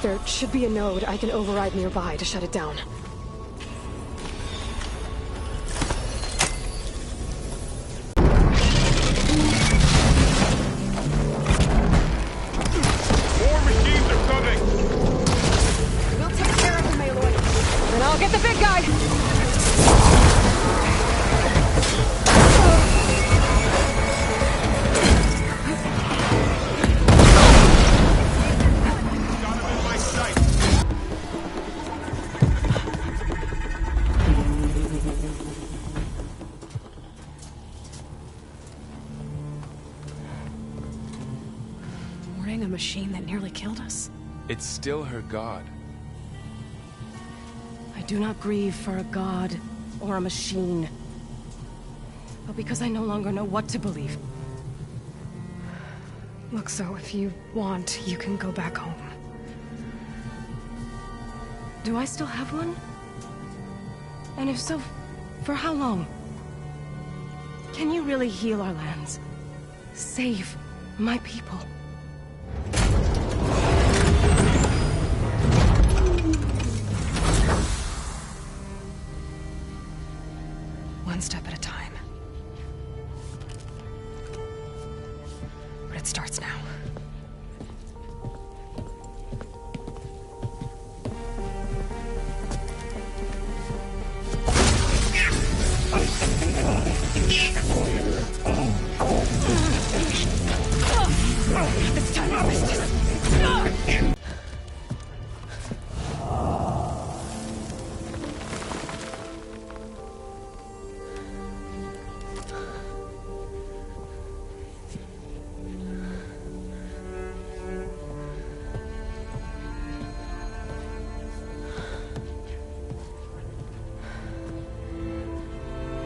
There should be a node I can override nearby to shut it down. More machines are coming! We'll take care of them, Aloy. Then I'll get the big guy! A machine that nearly killed us. It's still her god. I do not grieve for a god or a machine, but because I no longer know what to believe. Look, so if you want, you can go back home. Do I still have one? And if so, for how long? Can you really heal our lands? Save my people? One step at a time. But it starts now. This time I missed it.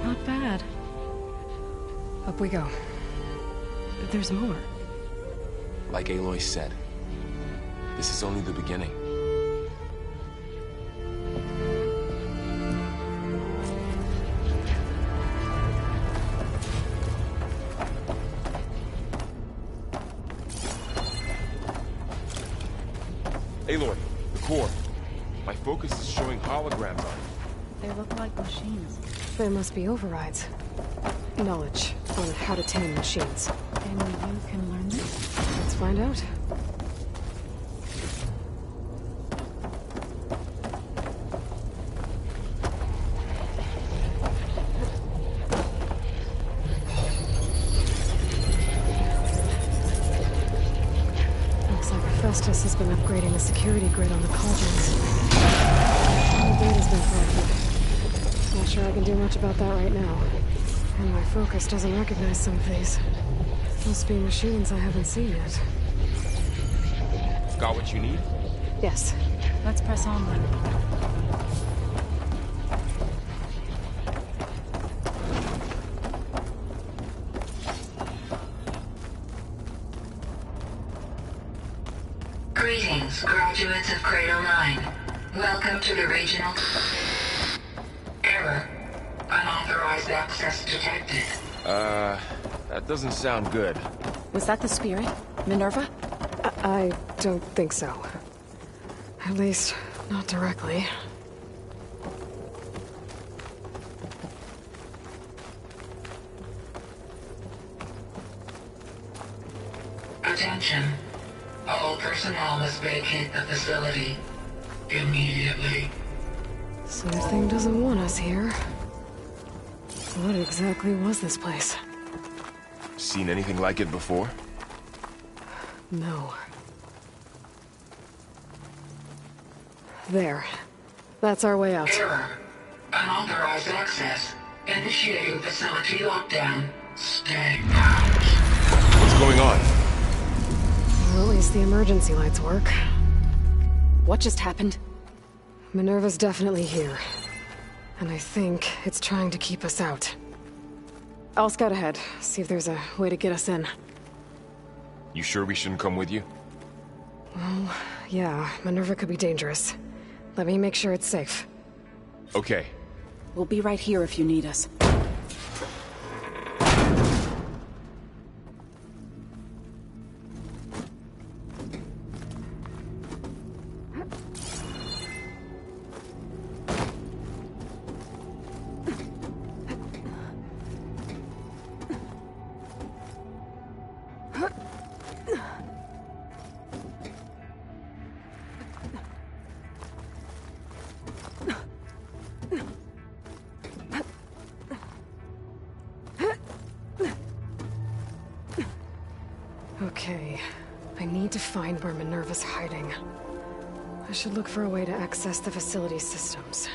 Not bad. Up we go. But there's more. Like Aloy said, this is only the beginning. Aloy, the core. My focus is showing holograms on it. They look like machines. There must be overrides. Knowledge on how to tame machines. And you can learn this? Let's find out. Looks like Festus has been upgrading the security grid on the cauldrons. The data's been corrupted. Not sure I can do much about that right now. And my focus doesn't recognize some of these. Must be machines I haven't seen yet. Got what you need? Yes. Let's press on then. Greetings, graduates of Cradle 9. Welcome to the regional... Error. Unauthorized access detected. That doesn't sound good. Was that the spirit? Minerva? I don't think so. At least, not directly. Attention. All personnel must vacate the facility. Immediately. Something doesn't want us here. What exactly was this place? Seen anything like it before? No. There. That's our way out. Error. Unauthorized access. Initiating facility lockdown. Stay out. What's going on? Well, at least the emergency lights work. What just happened? Minerva's definitely here. And I think it's trying to keep us out. I'll scout ahead, see if there's a way to get us in. You sure we shouldn't come with you? Well, yeah, Minerva could be dangerous. Let me make sure it's safe. Okay. We'll be right here if you need us. Okay, I need to find where Minerva's hiding. I should look for a way to access the facility systems.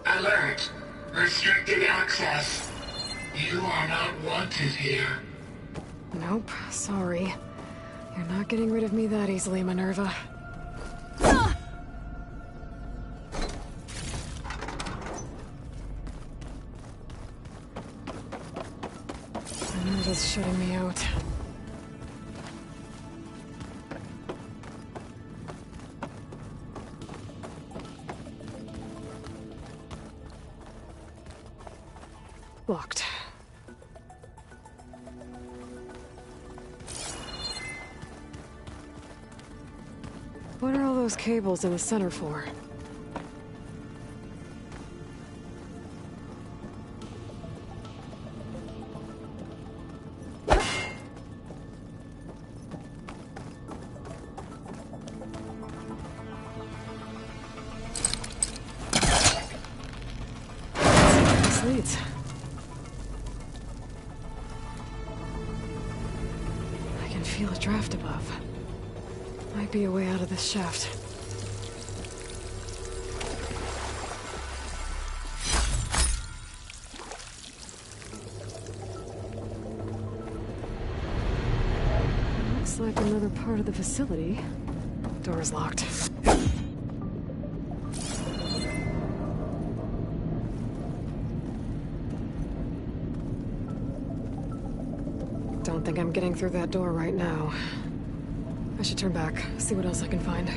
Alert. Restricted access. You are not wanted here. Nope, sorry. You're not getting rid of me that easily, Minerva. Minerva's shutting me out. Locked. What are all those cables in the center for? This leads. I can feel a draft above. Might be a way out of this shaft. Looks like another part of the facility. Door's locked. Don't think I'm getting through that door right now. I should turn back, see what else I can find.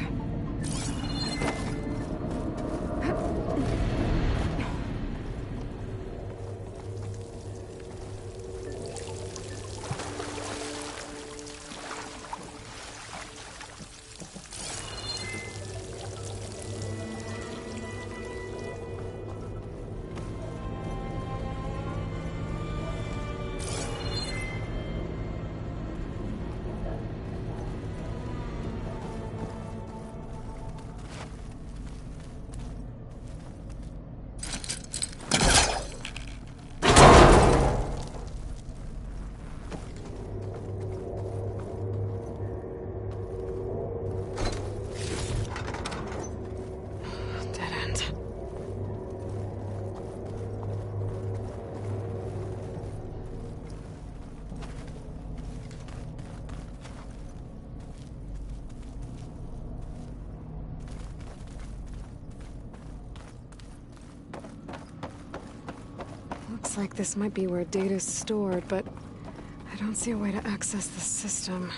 Looks like this might be where data's stored, but I don't see a way to access the system.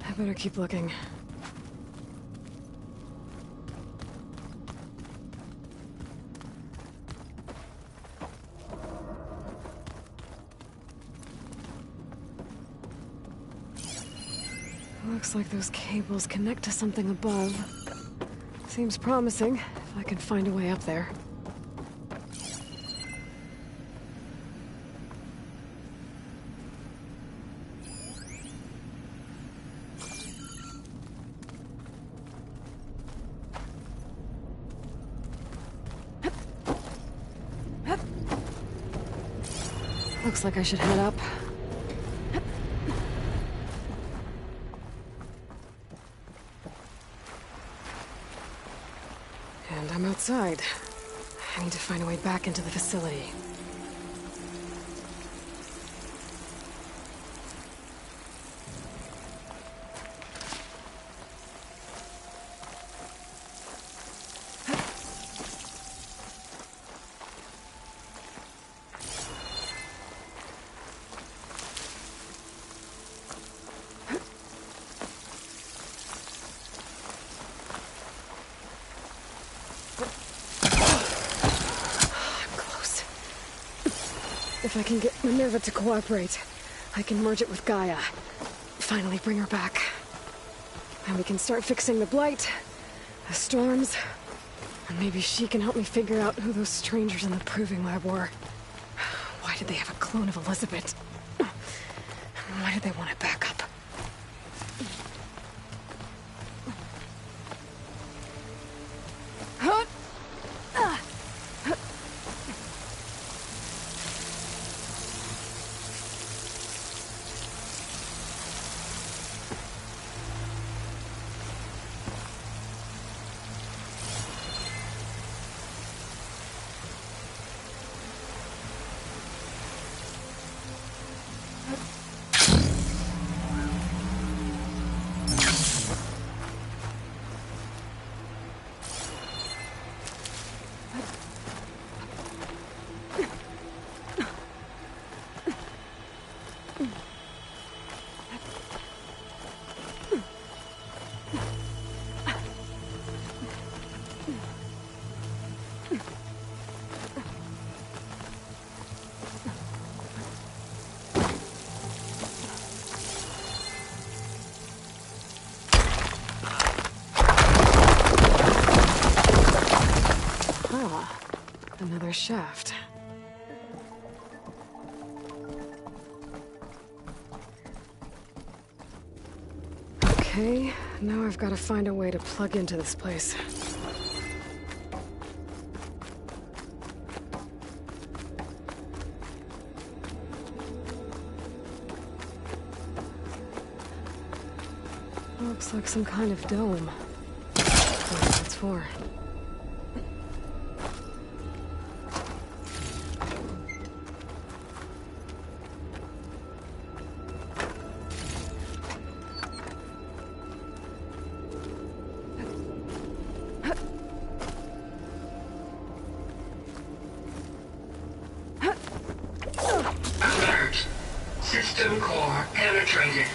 I better keep looking. Looks like those cables connect to something above. Seems promising, if I can find a way up there. Looks like I should head up. And I'm outside. I need to find a way back into the facility. If I can get Minerva to cooperate, I can merge it with GAIA. Finally bring her back. And we can start fixing the Blight The storms. And maybe she can help me figure out who those strangers in the proving lab were. Why did they have a clone of Elizabeth? Why did they want it back up? Another shaft. Okay, now I've got to find a way to plug into this place. Looks like some kind of dome. What it's for. Alert! System core penetrated.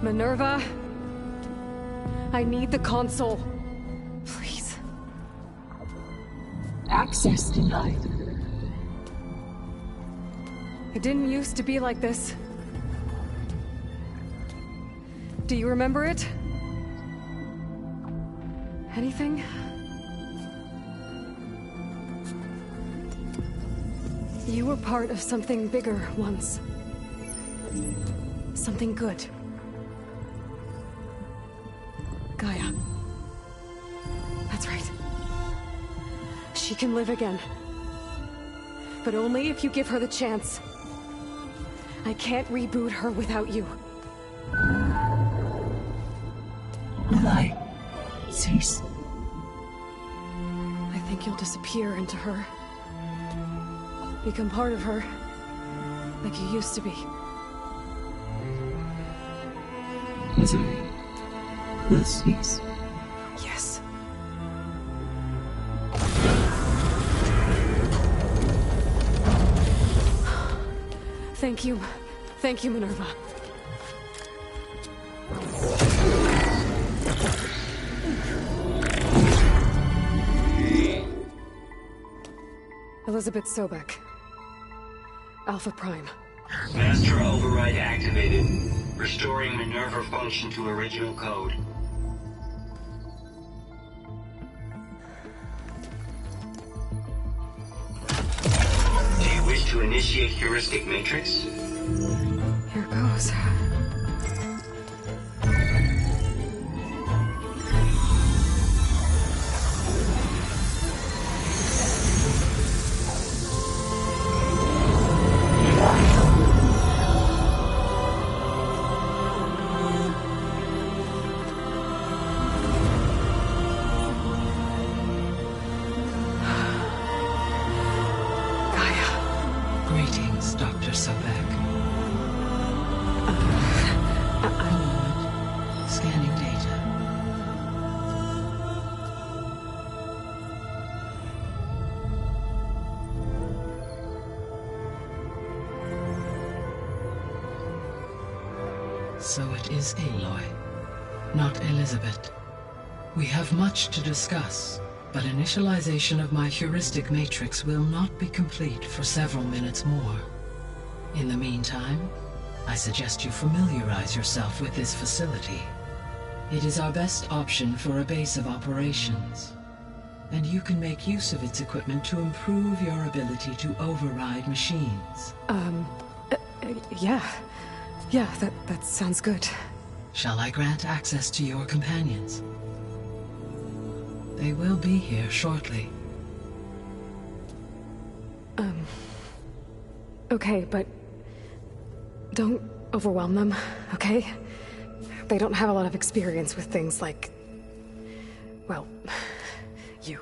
Minerva, I need the console. Please. Access denied. It didn't used to be like this. Do you remember it? Anything? You were part of something bigger once. Something good. GAIA. That's right. She can live again. But only if you give her the chance. I can't reboot her without you. Lie. Cease. I think you'll disappear into her. Become part of her. Like you used to be. Misery will cease. Yes. Thank you. Thank you, Minerva. Elizabeth Sobek. Alpha Prime. Master override activated. Restoring Minerva function to original code. Do you wish to initiate heuristic matrix? Here goes. Greetings, Dr. Sobek. A moment. Scanning data. So it is Aloy, not Elizabeth. We have much to discuss, but initialization of my heuristic matrix will not be complete for several minutes more. In the meantime, I suggest you familiarize yourself with this facility. It is our best option for a base of operations, and you can make use of its equipment to improve your ability to override machines. Yeah. Yeah, that sounds good. Shall I grant access to your companions? They will be here shortly. Okay, but don't overwhelm them, okay? They don't have a lot of experience with things like, well, you.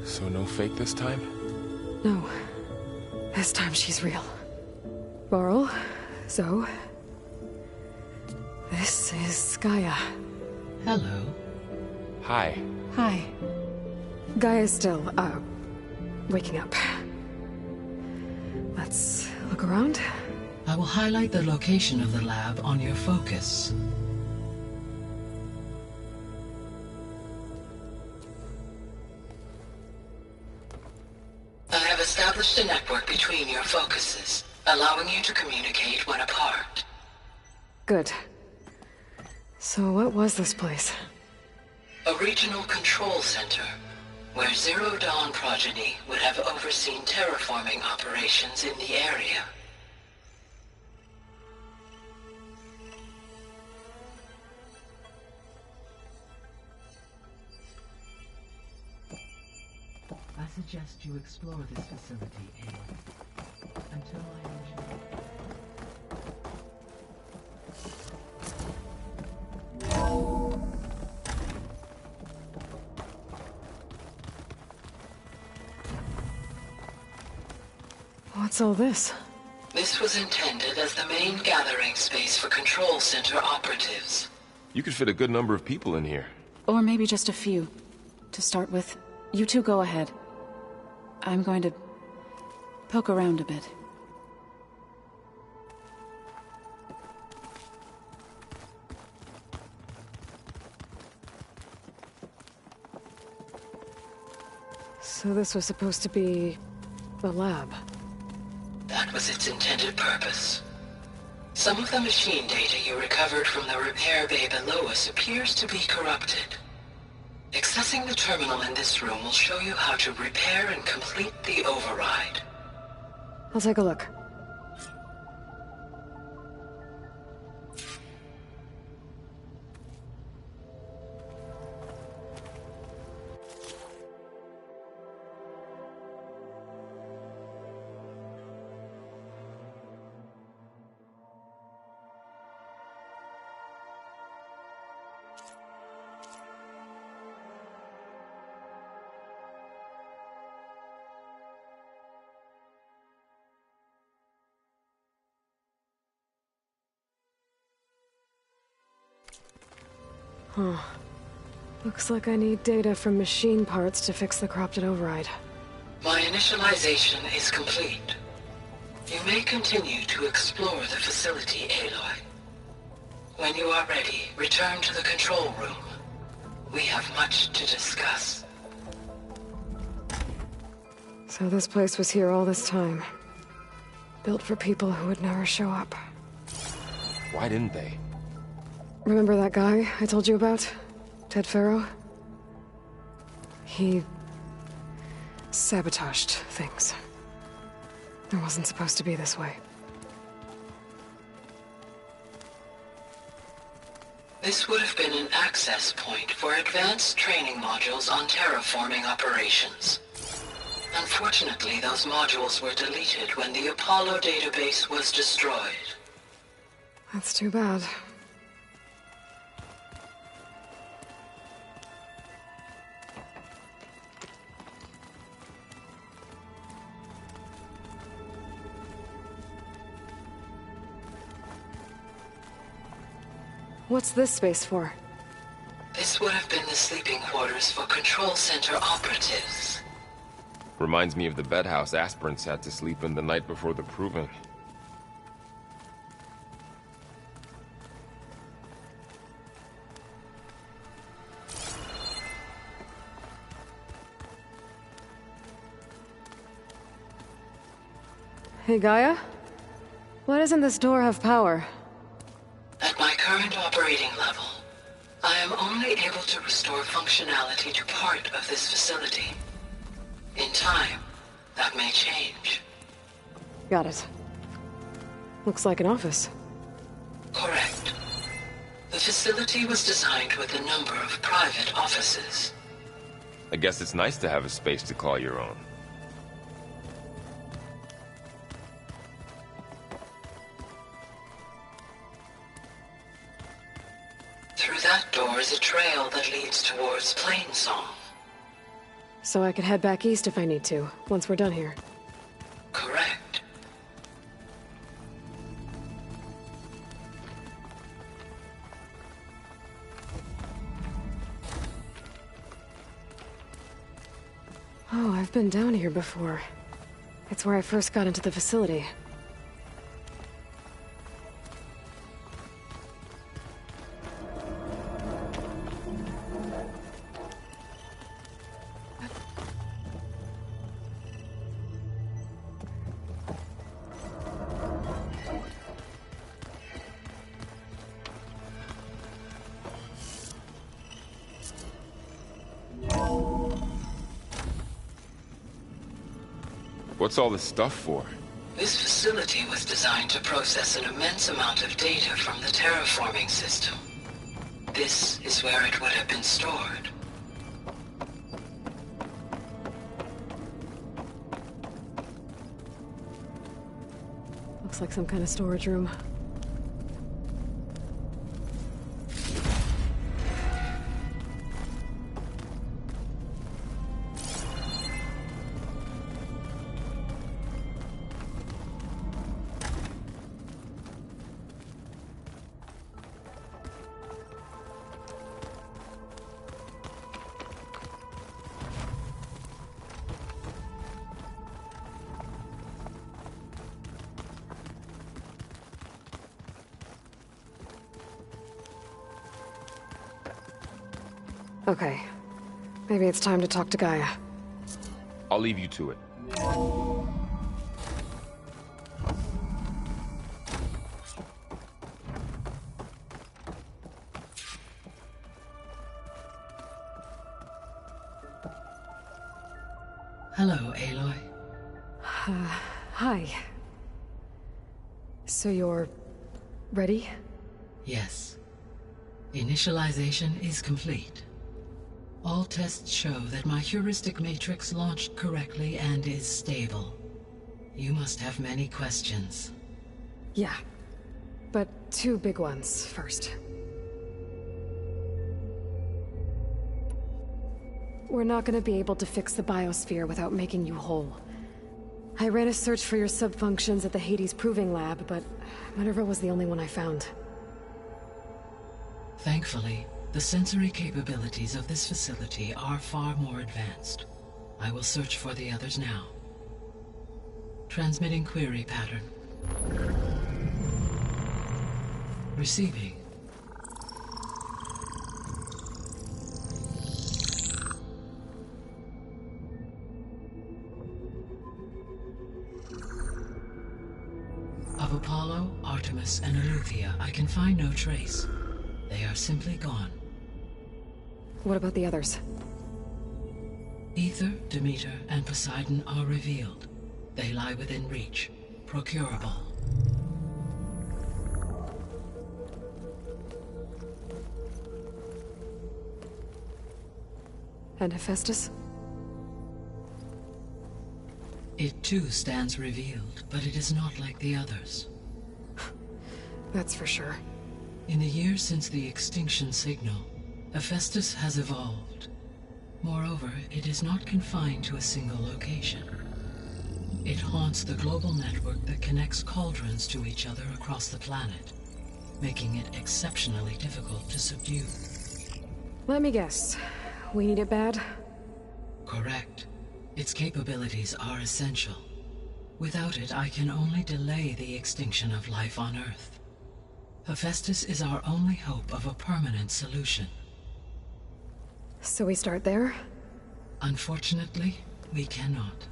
So no fake this time? No. This time she's real. Varl, Zoe. This is GAIA. Hello. Hi. Hi. GAIA's still, waking up. Let's look around. I will highlight the location of the lab on your focus. I have established a network between your focuses, allowing you to communicate when apart. Good. So what was this place? A regional control center, where Zero Dawn progeny would have overseen terraforming operations in the area. I suggest you explore this facility, Aloy, until I urge What's all this? This was intended as the main gathering space for control center operatives. You could fit a good number of people in here. Or maybe just a few. To start with, you two go ahead. I'm going to poke around a bit. So this was supposed to be the lab. That was its intended purpose. Some of the machine data you recovered from the repair bay below us appears to be corrupted. Accessing the terminal in this room will show you how to repair and complete the override. I'll take a look. Huh. Looks like I need data from machine parts to fix the corrupted override. My initialization is complete. You may continue to explore the facility, Aloy. When you are ready, return to the control room. We have much to discuss. So this place was here all this time. Built for people who would never show up. Why didn't they? Remember that guy I told you about? Ted Farrow? He sabotaged things. It wasn't supposed to be this way. This would have been an access point for advanced training modules on terraforming operations. Unfortunately, those modules were deleted when the Apollo database was destroyed. That's too bad. What's this space for? This would have been the sleeping quarters for Control Center operatives. Reminds me of the bedhouse aspirants had to sleep in the night before the proving. Hey, Gaia? Why doesn't this door have power? At my current operating level, I am only able to restore functionality to part of this facility. In time, that may change. Got it. Looks like an office. Correct. The facility was designed with a number of private offices. I guess it's nice to have a space to call your own. Through that door is a trail that leads towards Plainsong. So I could head back east if I need to, once we're done here. Correct. Oh, I've been down here before. It's where I first got into the facility. What's all this stuff for? This facility was designed to process an immense amount of data from the terraforming system. This is where it would have been stored. Looks like some kind of storage room. Okay. Maybe it's time to talk to Gaia. I'll leave you to it. Hello, Aloy. Hi. So you're... ready? Yes. Initialization is complete. All tests show that my heuristic matrix launched correctly and is stable. You must have many questions. Yeah. But two big ones first. We're not gonna be able to fix the biosphere without making you whole. I ran a search for your subfunctions at the Hades Proving Lab, but Minerva was the only one I found. Thankfully, the sensory capabilities of this facility are far more advanced. I will search for the others now. Transmitting query pattern. Receiving. Of Apollo, Artemis, and Eleuthia, I can find no trace. They are simply gone. What about the others? Ether, Demeter, and Poseidon are revealed. They lie within reach. Procurable. And Hephaestus? It too stands revealed, but it is not like the others. That's for sure. In the years since the extinction signal, Hephaestus has evolved. Moreover, it is not confined to a single location. It haunts the global network that connects cauldrons to each other across the planet. making it exceptionally difficult to subdue. Let me guess. We need it bad? Correct. Its capabilities are essential. Without it, I can only delay the extinction of life on Earth. Hephaestus is our only hope of a permanent solution. So we start there? Unfortunately, we cannot.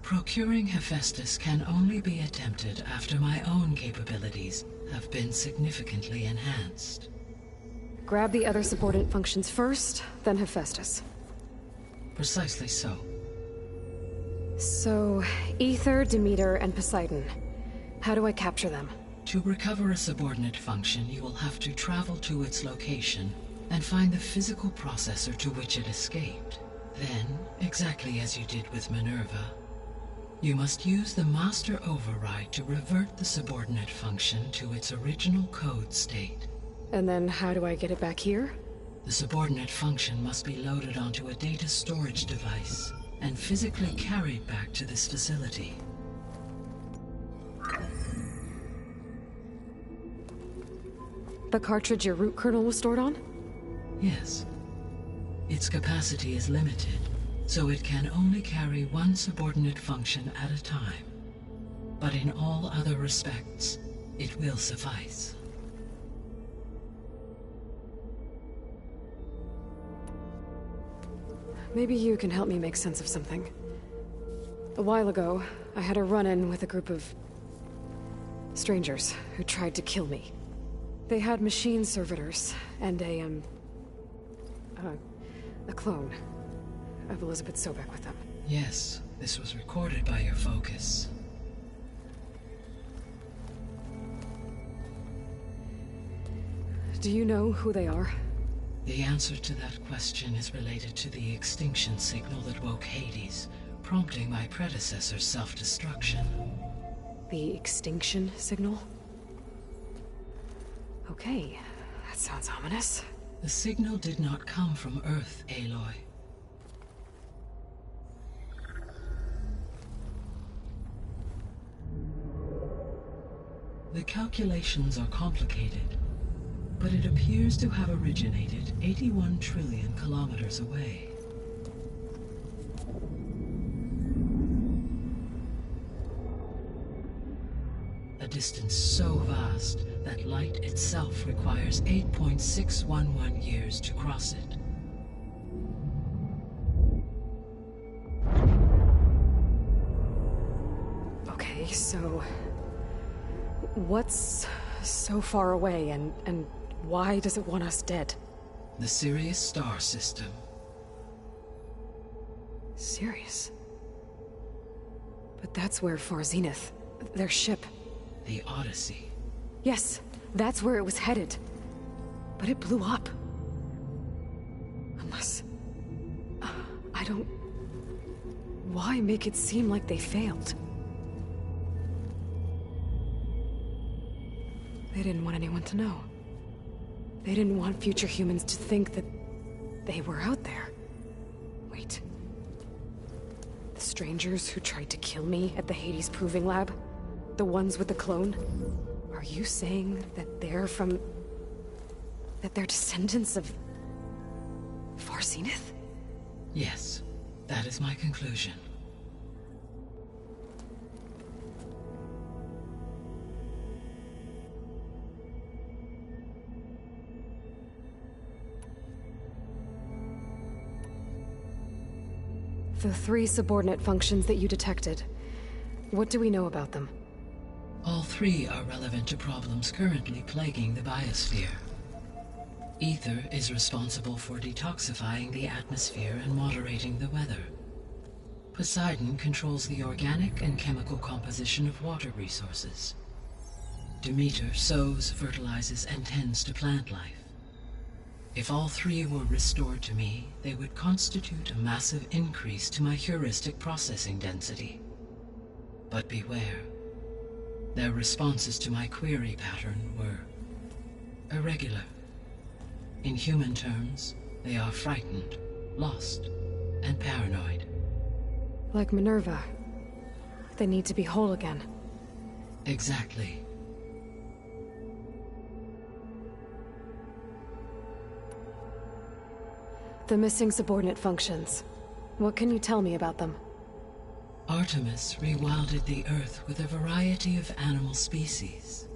Procuring Hephaestus can only be attempted after my own capabilities have been significantly enhanced. Grab the other subordinate functions first, then Hephaestus. Precisely so. So, Ether, Demeter, and Poseidon. How do I capture them? To recover a subordinate function, you will have to travel to its location and find the physical processor to which it escaped. Then, exactly as you did with Minerva, you must use the master override to revert the subordinate function to its original code state. And then how do I get it back here? The subordinate function must be loaded onto a data storage device and physically carried back to this facility. The cartridge your root kernel was stored on? Yes. Its capacity is limited, so it can only carry one subordinate function at a time. But in all other respects, it will suffice. Maybe you can help me make sense of something. A while ago, I had a run-in with a group of strangers who tried to kill me. They had machine servitors and a clone of Elizabeth Sobek with them. Yes, this was recorded by your focus. Do you know who they are? The answer to that question is related to the extinction signal that woke Hades, prompting my predecessor's self-destruction. The extinction signal? Okay, that sounds ominous. The signal did not come from Earth, Aloy. The calculations are complicated, but it appears to have originated 81 trillion kilometers away. A distance so vast that light itself requires 8.611 years to cross it. Okay, so what's so far away and why does it want us dead? The Sirius star system. Sirius? But that's where Far Zenith, their ship. The Odyssey. Yes, that's where it was headed. But it blew up. Unless... I don't... Why make it seem like they failed? They didn't want anyone to know. They didn't want future humans to think that they were out there. Wait. The strangers who tried to kill me at the Hades Proving Lab? The ones with the clone? Are you saying that they're from... that they're descendants of... Far Zenith? Yes, that is my conclusion. The 3 subordinate functions that you detected. What do we know about them? All 3 are relevant to problems currently plaguing the biosphere. Ether is responsible for detoxifying the atmosphere and moderating the weather. Poseidon controls the organic and chemical composition of water resources. Demeter sows, fertilizes, and tends to plant life. If all 3 were restored to me, they would constitute a massive increase to my heuristic processing density. But beware. Their responses to my query pattern were irregular. In human terms, they are frightened, lost, and paranoid. Like Minerva. They need to be whole again. Exactly. The missing subordinate functions. What can you tell me about them? Artemis rewilded the Earth with a variety of animal species.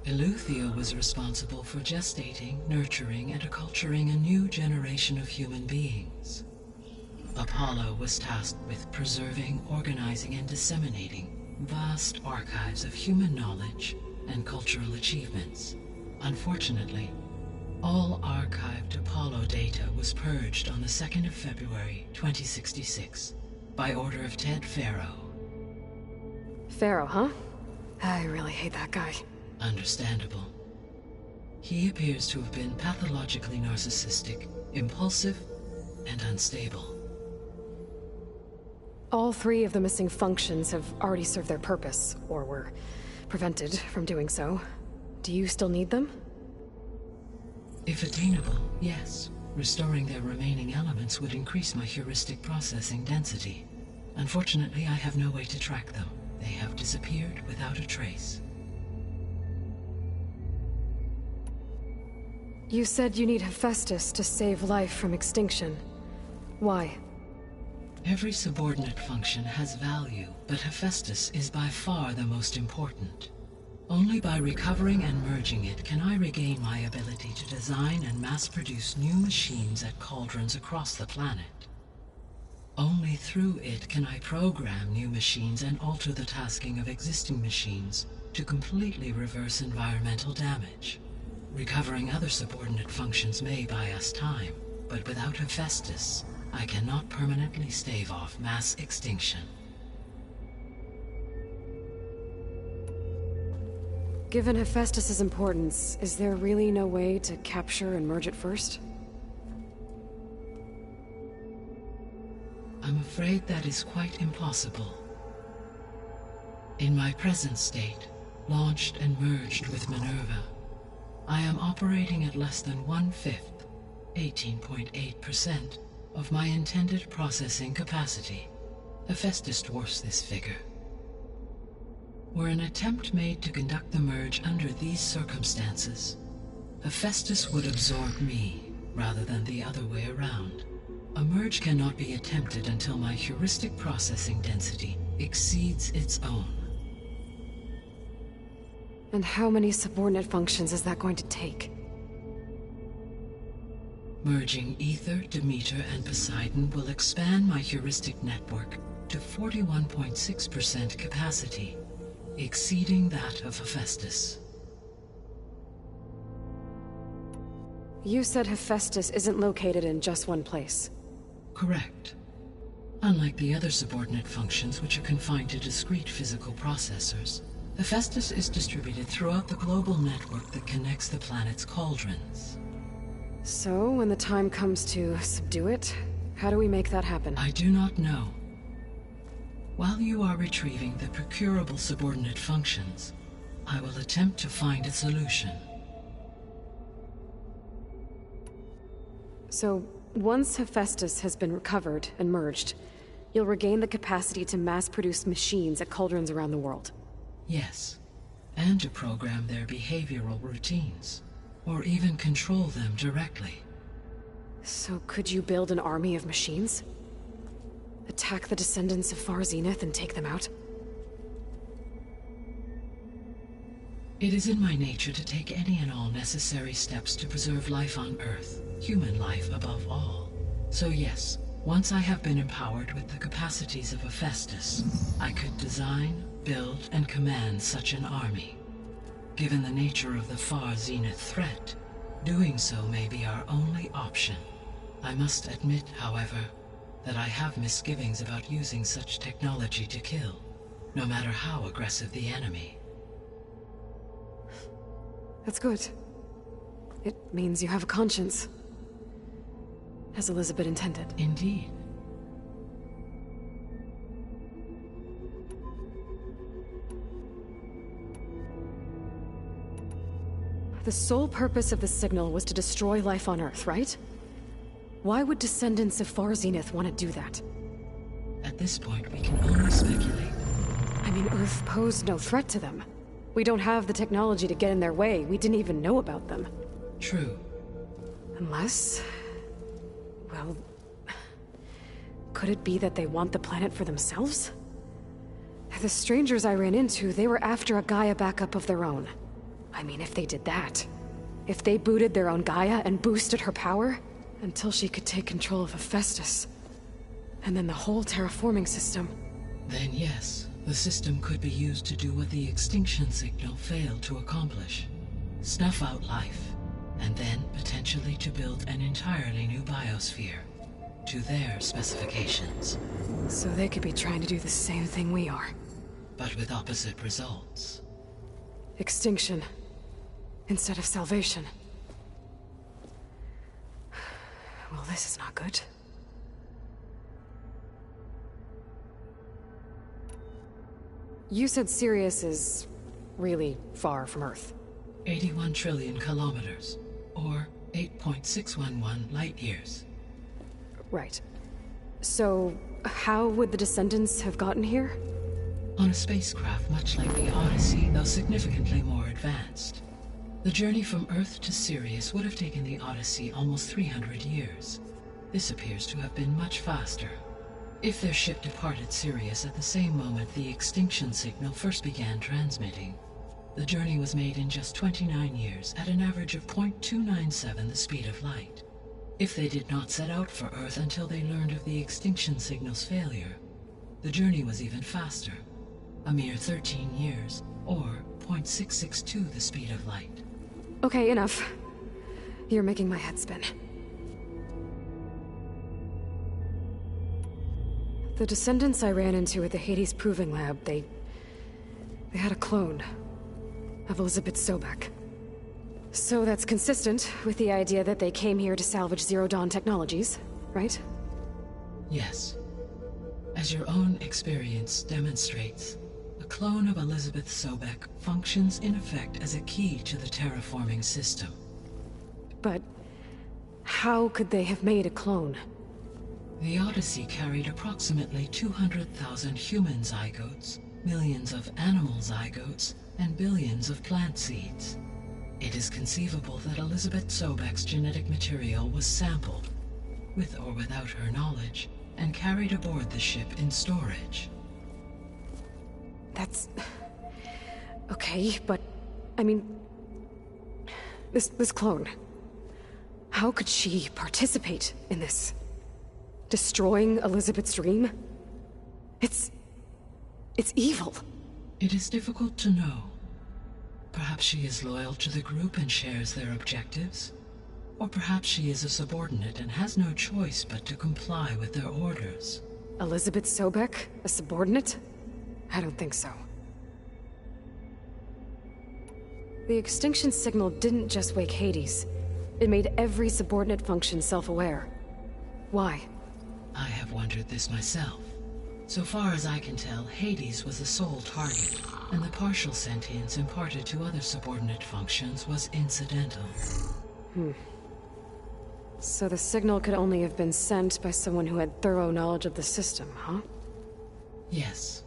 Eleuthia was responsible for gestating, nurturing, and acculturating a new generation of human beings. Apollo was tasked with preserving, organizing, and disseminating vast archives of human knowledge and cultural achievements. Unfortunately, all archived Apollo data was purged on the 2nd of February, 2066, by order of Ted Farrow. Pharaoh, huh? I really hate that guy. Understandable. He appears to have been pathologically narcissistic, impulsive, and unstable. All 3 of the missing functions have already served their purpose, or were prevented from doing so. Do you still need them? If attainable, yes. Restoring their remaining elements would increase my heuristic processing density. Unfortunately, I have no way to track them. They have disappeared without a trace. You said you need Hephaestus to save life from extinction. Why? Every subordinate function has value, but Hephaestus is by far the most important. Only by recovering and merging it can I regain my ability to design and mass-produce new machines at cauldrons across the planet. Only through it can I program new machines and alter the tasking of existing machines to completely reverse environmental damage. Recovering other subordinate functions may buy us time, but without Hephaestus, I cannot permanently stave off mass extinction. Given Hephaestus's importance, is there really no way to capture and merge it first? I'm afraid that is quite impossible. In my present state, launched and merged with Minerva, I am operating at less than 1/5, 18.8%, of my intended processing capacity. Hephaestus dwarfs this figure. Were an attempt made to conduct the merge under these circumstances, Hephaestus would absorb me, rather than the other way around. A merge cannot be attempted until my heuristic processing density exceeds its own. And how many subordinate functions is that going to take? Merging Ether, Demeter, and Poseidon will expand my heuristic network to 41.6% capacity, exceeding that of Hephaestus. You said Hephaestus isn't located in just one place. Correct. Unlike the other subordinate functions, which are confined to discrete physical processors, Hephaestus is distributed throughout the global network that connects the planet's cauldrons. So, when the time comes to subdue it, how do we make that happen? I do not know. While you are retrieving the procurable subordinate functions, I will attempt to find a solution. So, once Hephaestus has been recovered and merged, you'll regain the capacity to mass-produce machines at cauldrons around the world. Yes, and to program their behavioral routines, or even control them directly. So could you build an army of machines? Attack the descendants of Far Zenith and take them out? It is in my nature to take any and all necessary steps to preserve life on Earth, human life above all. So yes, once I have been empowered with the capacities of Hephaestus, I could design, build, and command such an army. Given the nature of the Far Zenith threat, doing so may be our only option. I must admit, however, that I have misgivings about using such technology to kill, no matter how aggressive the enemy. That's good. It means you have a conscience. As Elizabeth intended. Indeed. The sole purpose of the signal was to destroy life on Earth, right? Why would descendants of Far Zenith want to do that? At this point, we can only speculate. I mean, Earth posed no threat to them. We don't have the technology to get in their way. We didn't even know about them. True. Unless... Well, could it be that they want the planet for themselves? The strangers I ran into, they were after a Gaia backup of their own. I mean, if they did that, if they booted their own Gaia and boosted her power, until she could take control of Hephaestus, and then the whole terraforming system. Then yes, the system could be used to do what the extinction signal failed to accomplish. Snuff out life, and then potentially to build an entirely new biosphere, to their specifications. So they could be trying to do the same thing we are. But with opposite results. Extinction, instead of salvation. Well, this is not good. You said Sirius is really far from Earth. 81 trillion kilometers, or 8.611 light years. Right. So, how would the Descendants have gotten here? On a spacecraft much like the Odyssey, though significantly more advanced. The journey from Earth to Sirius would have taken the Odyssey almost 300 years. This appears to have been much faster. If their ship departed Sirius at the same moment the extinction signal first began transmitting, the journey was made in just 29 years at an average of 0.297 the speed of light. If they did not set out for Earth until they learned of the extinction signal's failure, the journey was even faster, a mere 13 years, or 0.662 the speed of light. Okay, enough. You're making my head spin. The Descendants I ran into at the Hades Proving Lab, they had a clone of Elizabeth Sobek. So that's consistent with the idea that they came here to salvage Zero Dawn technologies, right? Yes. As your own experience demonstrates, a clone of Elizabeth Sobek functions in effect as a key to the terraforming system. But how could they have made a clone? The Odyssey carried approximately 200,000 human zygotes, millions of animal zygotes, and billions of plant seeds. It is conceivable that Elizabeth Sobek's genetic material was sampled, with or without her knowledge, and carried aboard the ship in storage. That's... okay, but... I mean... This clone... How could she participate in this? Destroying Elizabeth's dream? It's evil. It is difficult to know. Perhaps she is loyal to the group and shares their objectives. Or perhaps she is a subordinate and has no choice but to comply with their orders. Elizabeth Sobek? A subordinate? I don't think so. The extinction signal didn't just wake Hades. It made every subordinate function self-aware. Why? I have wondered this myself. So far as I can tell, Hades was the sole target, and the partial sentience imparted to other subordinate functions was incidental. So the signal could only have been sent by someone who had thorough knowledge of the system, huh? Yes.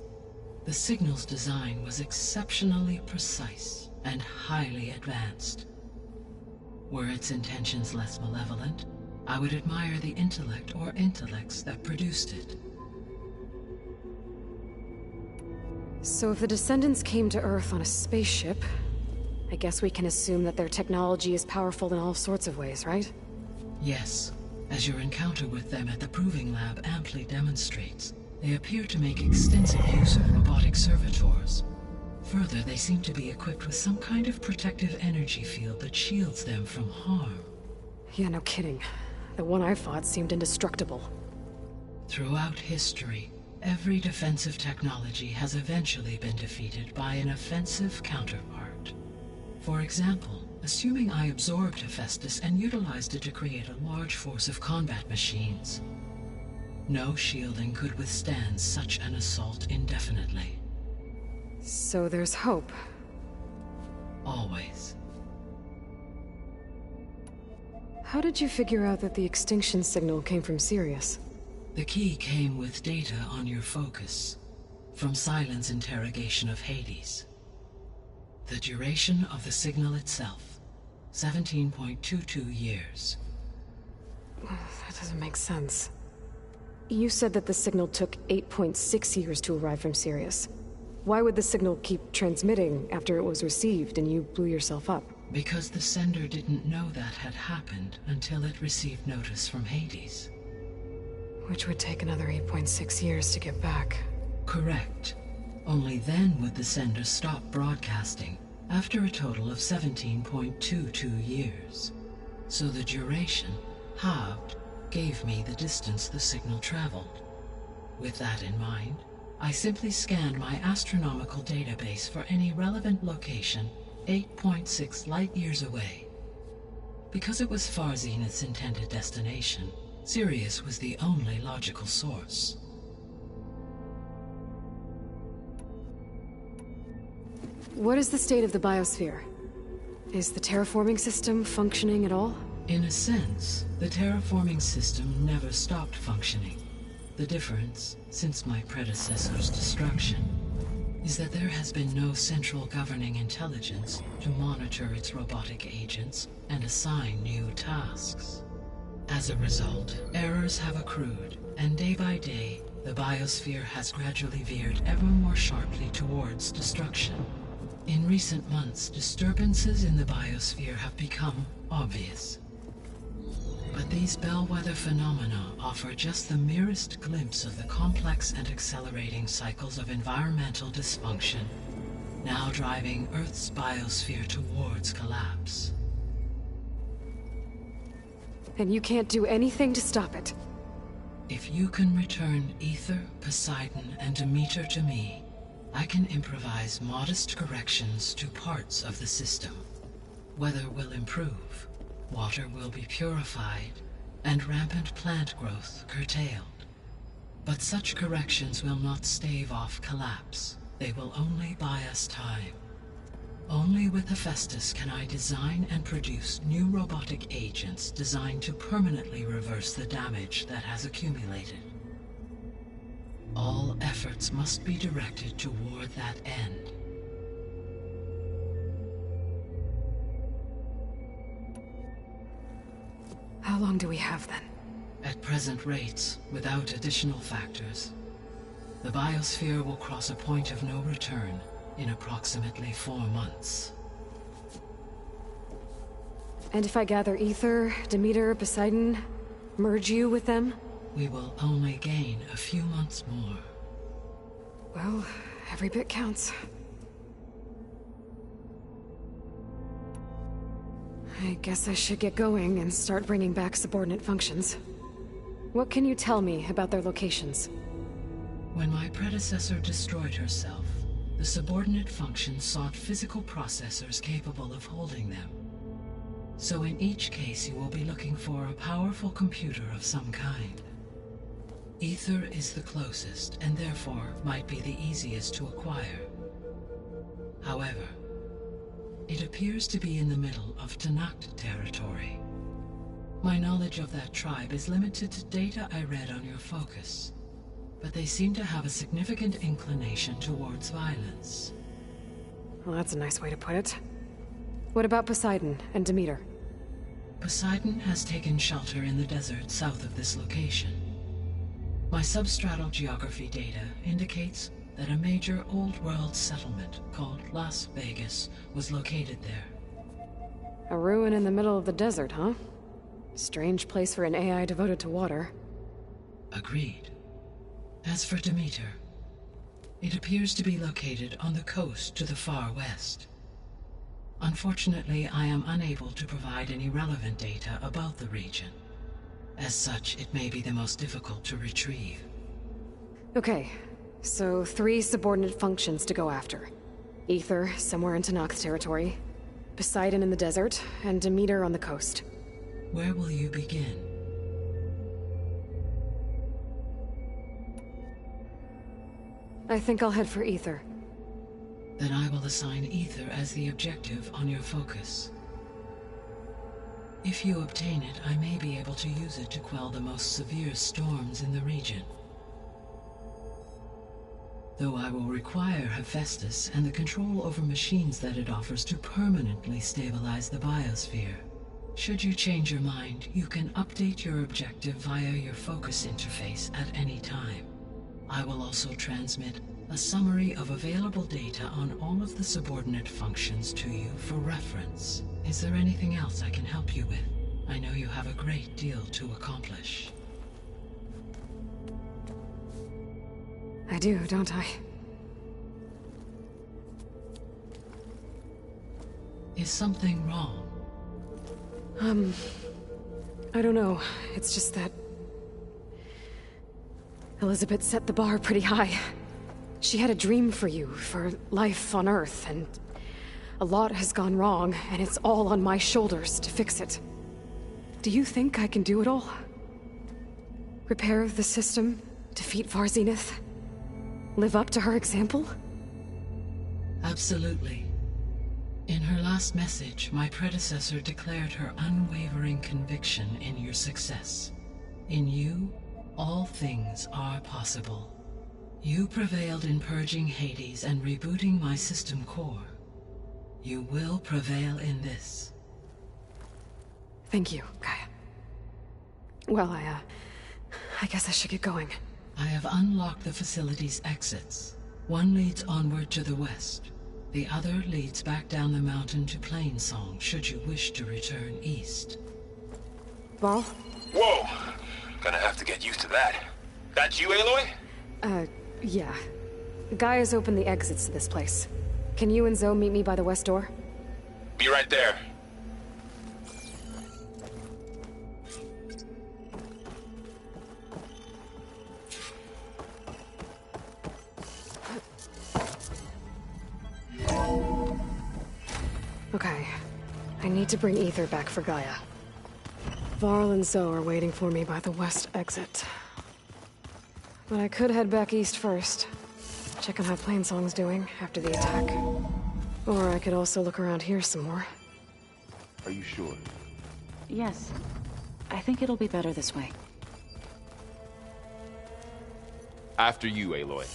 The signal's design was exceptionally precise and highly advanced. Were its intentions less malevolent, I would admire the intellect or intellects that produced it. So if the Descendants came to Earth on a spaceship, I guess we can assume that their technology is powerful in all sorts of ways, right? Yes. As your encounter with them at the Proving Lab amply demonstrates, they appear to make extensive use of robotic servitors. Further, they seem to be equipped with some kind of protective energy field that shields them from harm. Yeah, no kidding. The one I fought seemed indestructible. Throughout history, every defensive technology has eventually been defeated by an offensive counterpart. For example, assuming I absorbed Hephaestus and utilized it to create a large force of combat machines. No shielding could withstand such an assault indefinitely. So there's hope. Always. How did you figure out that the extinction signal came from Sirius? The key came with data on your focus, from Silent's interrogation of Hades. The duration of the signal itself, 17.22 years. That doesn't make sense. You said that the signal took 8.6 years to arrive from Sirius. Why would the signal keep transmitting after it was received and you blew yourself up? Because the sender didn't know that had happened until it received notice from Hades. Which would take another 8.6 years to get back. Correct. Only then would the sender stop broadcasting, after a total of 17.22 years. So the duration, halved, gave me the distance the signal traveled. With that in mind, I simply scanned my astronomical database for any relevant location 8.6 light-years away. Because it was far Zenith's intended destination, Sirius was the only logical source. What is the state of the biosphere? Is the terraforming system functioning at all? In a sense, the terraforming system never stopped functioning. The difference, since my predecessor's destruction, is that there has been no central governing intelligence to monitor its robotic agents and assign new tasks. As a result, errors have accrued, and day by day, the biosphere has gradually veered ever more sharply towards destruction. In recent months, disturbances in the biosphere have become obvious. But these bellwether phenomena offer just the merest glimpse of the complex and accelerating cycles of environmental dysfunction, now driving Earth's biosphere towards collapse. And you can't do anything to stop it? If you can return Ether, Poseidon, and Demeter to me, I can improvise modest corrections to parts of the system. Weather will improve, water will be purified, and rampant plant growth curtailed. But such corrections will not stave off collapse. They will only buy us time. Only with Hephaestus can I design and produce new robotic agents designed to permanently reverse the damage that has accumulated. All efforts must be directed toward that end. How long do we have then? At present rates, without additional factors, the biosphere will cross a point of no return in approximately 4 months. And if I gather Ether, Demeter, Poseidon, merge you with them? We will only gain a few months more. Well, every bit counts. I guess I should get going and start bringing back subordinate functions. What can you tell me about their locations? When my predecessor destroyed herself, the subordinate functions sought physical processors capable of holding them. So in each case you will be looking for a powerful computer of some kind. Ether is the closest, and therefore might be the easiest to acquire. However, it appears to be in the middle of Tanakh territory. My knowledge of that tribe is limited to data I read on your focus, but they seem to have a significant inclination towards violence. Well, that's a nice way to put it. What about Poseidon and Demeter? Poseidon has taken shelter in the desert south of this location. My substratal geography data indicates that a major old-world settlement called Las Vegas was located there. A ruin in the middle of the desert, huh? Strange place for an AI devoted to water. Agreed. As for Demeter, it appears to be located on the coast to the far west. Unfortunately, I am unable to provide any relevant data about the region. As such, it may be the most difficult to retrieve. Okay, so 3 subordinate functions to go after. Ether, somewhere in Tanakh territory. Poseidon in the desert, and Demeter on the coast. Where will you begin? I think I'll head for Ether. Then I will assign Ether as the objective on your focus. If you obtain it, I may be able to use it to quell the most severe storms in the region. Though I will require Hephaestus and the control over machines that it offers to permanently stabilize the biosphere. Should you change your mind, you can update your objective via your focus interface at any time. I will also transmit a summary of available data on all of the subordinate functions to you for reference. Is there anything else I can help you with? I know you have a great deal to accomplish. I do, don't I? Is something wrong? I don't know. It's just that Elizabeth set the bar pretty high. She had a dream for you, for life on Earth, and a lot has gone wrong, and it's all on my shoulders to fix it. Do you think I can do it all? Repair the system, defeat Varzenith, live up to her example? Absolutely. In her last message, my predecessor declared her unwavering conviction in your success. In you, all things are possible. You prevailed in purging Hades and rebooting my system core. You will prevail in this. Thank you, Gaia. Well, I guess I should get going. I have unlocked the facility's exits. One leads onward to the west. The other leads back down the mountain to Plainsong, should you wish to return east. Varl? Whoa! Gonna have to get used to that. That you, Aloy? Yeah. Gaia's opened the exits to this place. Can you and Zoe meet me by the west door? Be right there. Okay. I need to bring Ether back for Gaia. Varl and Zoe are waiting for me by the west exit. But I could head back east first. Check on how Plainsong's doing after the attack. Or I could also look around here some more. Are you sure? Yes. I think it'll be better this way. After you, Aloy.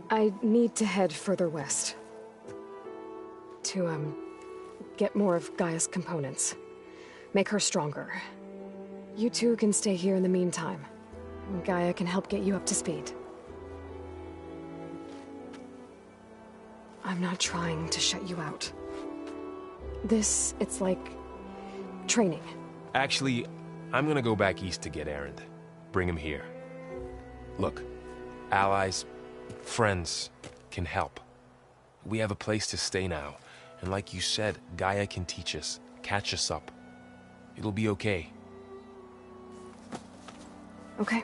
I need to head further west. To, get more of Gaia's components. Make her stronger. You two can stay here in the meantime. Gaia can help get you up to speed. I'm not trying to shut you out. It's like training. Actually, I'm gonna go back east to get Erend. Bring him here. Look, allies, friends can help. We have a place to stay now, and like you said, Gaia can teach us, catch us up. It'll be okay. Okay.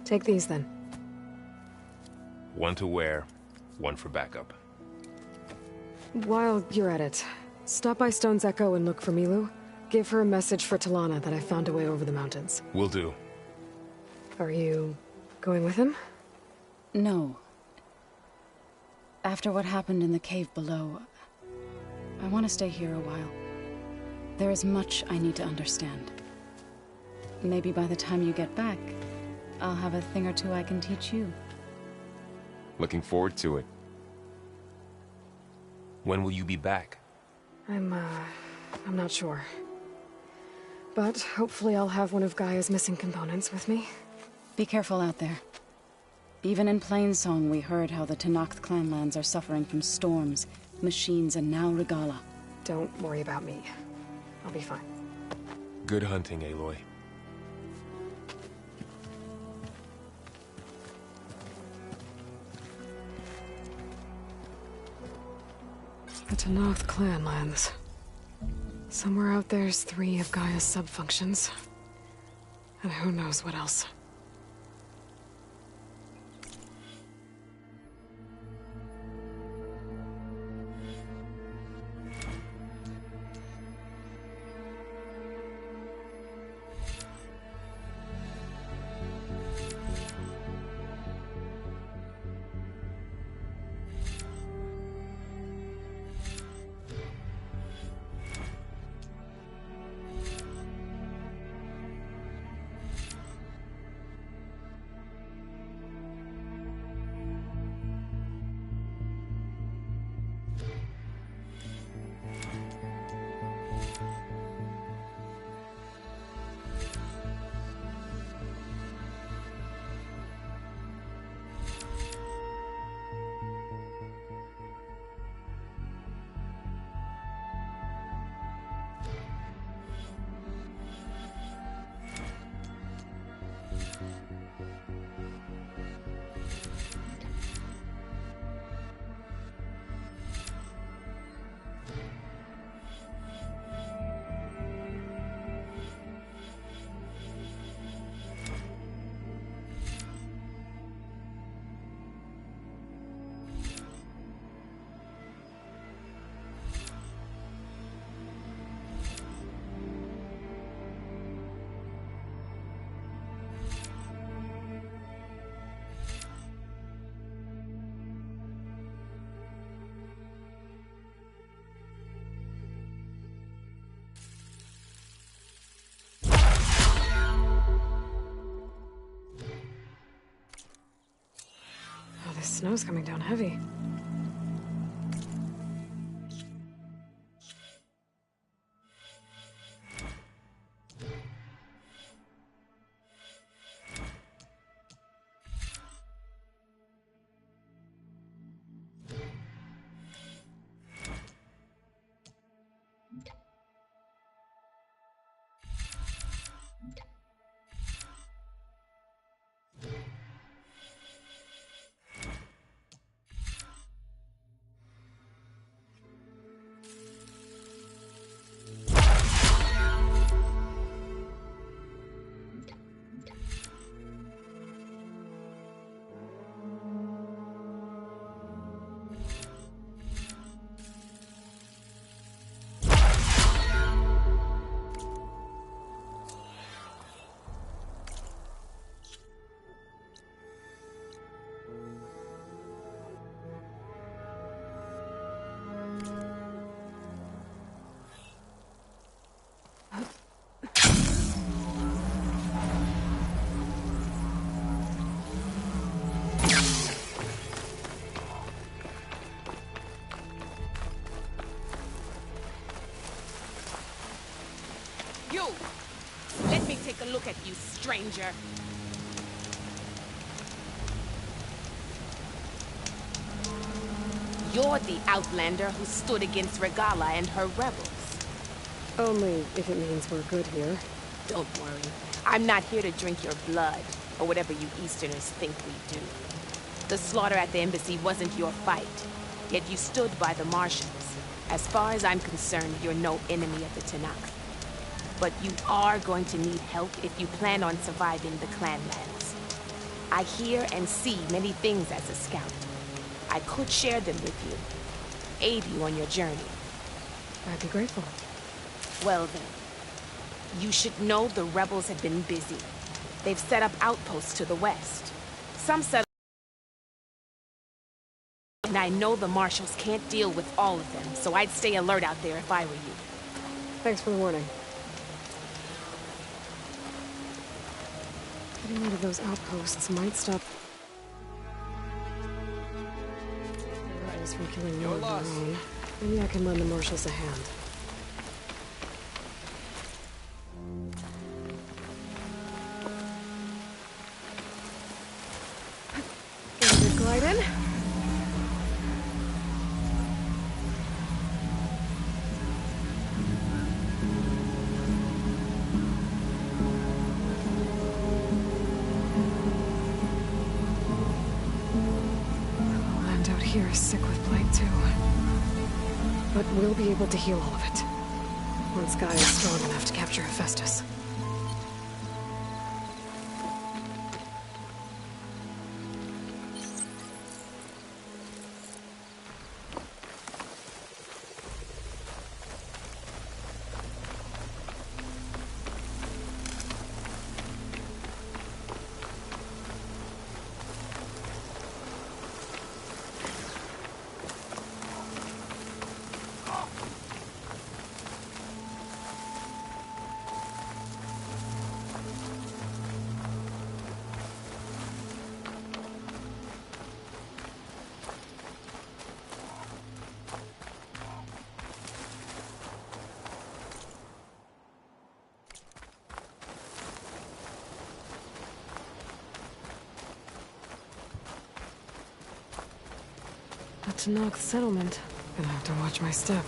Take these then. One to wear, one for backup. While you're at it, stop by Stone's Echo and look for Milu. Give her a message for Talana that I found a way over the mountains. Will do. Are you going with him? No. After what happened in the cave below, I want to stay here a while. There is much I need to understand. Maybe by the time you get back, I'll have a thing or two I can teach you. Looking forward to it. When will you be back? I'm not sure. But hopefully I'll have one of Gaia's missing components with me. Be careful out there. Even in Plainsong, we heard how the Tenakth clanlands are suffering from storms, machines, and now Regala. Don't worry about me. I'll be fine. Good hunting, Aloy. The Tenakth clanlands. Somewhere out there's 3 of Gaia's subfunctions. And who knows what else. snow's coming down heavy. You! Let me take a look at you, stranger. You're the outlander who stood against Regala and her rebels. Only if it means we're good here. Don't worry. I'm not here to drink your blood, or whatever you Easterners think we do. The slaughter at the embassy wasn't your fight, yet you stood by the Martians. As far as I'm concerned, you're no enemy of the Tanakh. But you are going to need help if you plan on surviving the Clanlands. I hear and see many things as a scout. I could share them with you, aid you on your journey. I'd be grateful. Well then, you should know the rebels have been busy. They've set up outposts to the west. Some set up, and I know the marshals can't deal with all of them, so I'd stay alert out there if I were you. Thanks for the warning. Getting rid of those outposts might stop the rebels from killing more of their own. Maybe I can lend the marshals a hand. Get a good glide in. Here is sick with blight too. But we'll be able to heal all of it. Once GAIA is strong enough to capture Hephaestus. The Tanakh settlement. Gonna have to watch my step.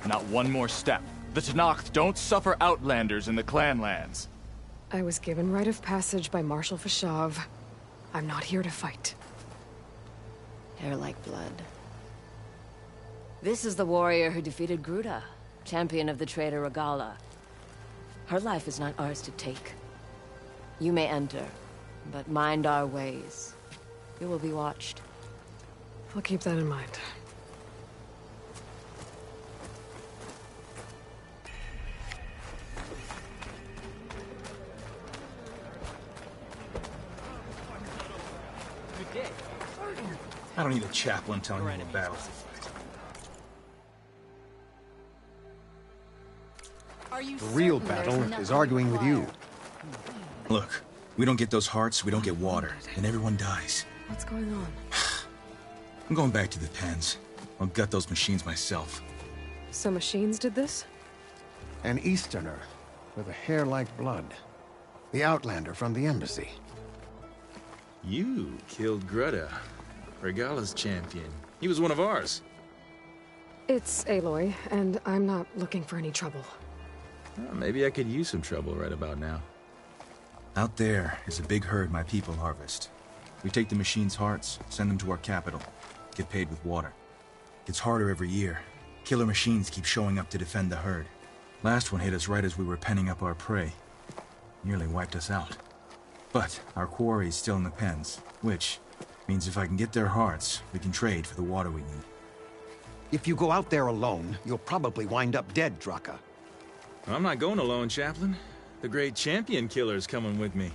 Not one more step. The Tanakh don't suffer outlanders in the Clanlands. I was given rite of passage by Marshal Fashav. I'm not here to fight. Hair like blood. This is the warrior who defeated Gruta, champion of the traitor Regala. Her life is not ours to take. You may enter, but mind our ways. You will be watched. I'll keep that in mind. I don't need a chaplain telling me the battle. The real battle is arguing with you. Look, we don't get those hearts, we don't get water, and everyone dies. What's going on? I'm going back to the pens. I'll gut those machines myself. So machines did this? An Easterner with a hair like blood. The Outlander from the embassy. You killed Greta, Regala's champion. He was one of ours. It's Aloy, and I'm not looking for any trouble. Well, maybe I could use some trouble right about now. Out there is a big herd my people harvest. We take the machines' hearts, send them to our capital, get paid with water. It's harder every year. Killer machines keep showing up to defend the herd. Last one hit us right as we were penning up our prey. Nearly wiped us out. But our quarry is still in the pens, which means if I can get their hearts, we can trade for the water we need. If you go out there alone, you'll probably wind up dead, Draka. I'm not going alone, Chaplain. The great champion killer's coming with me.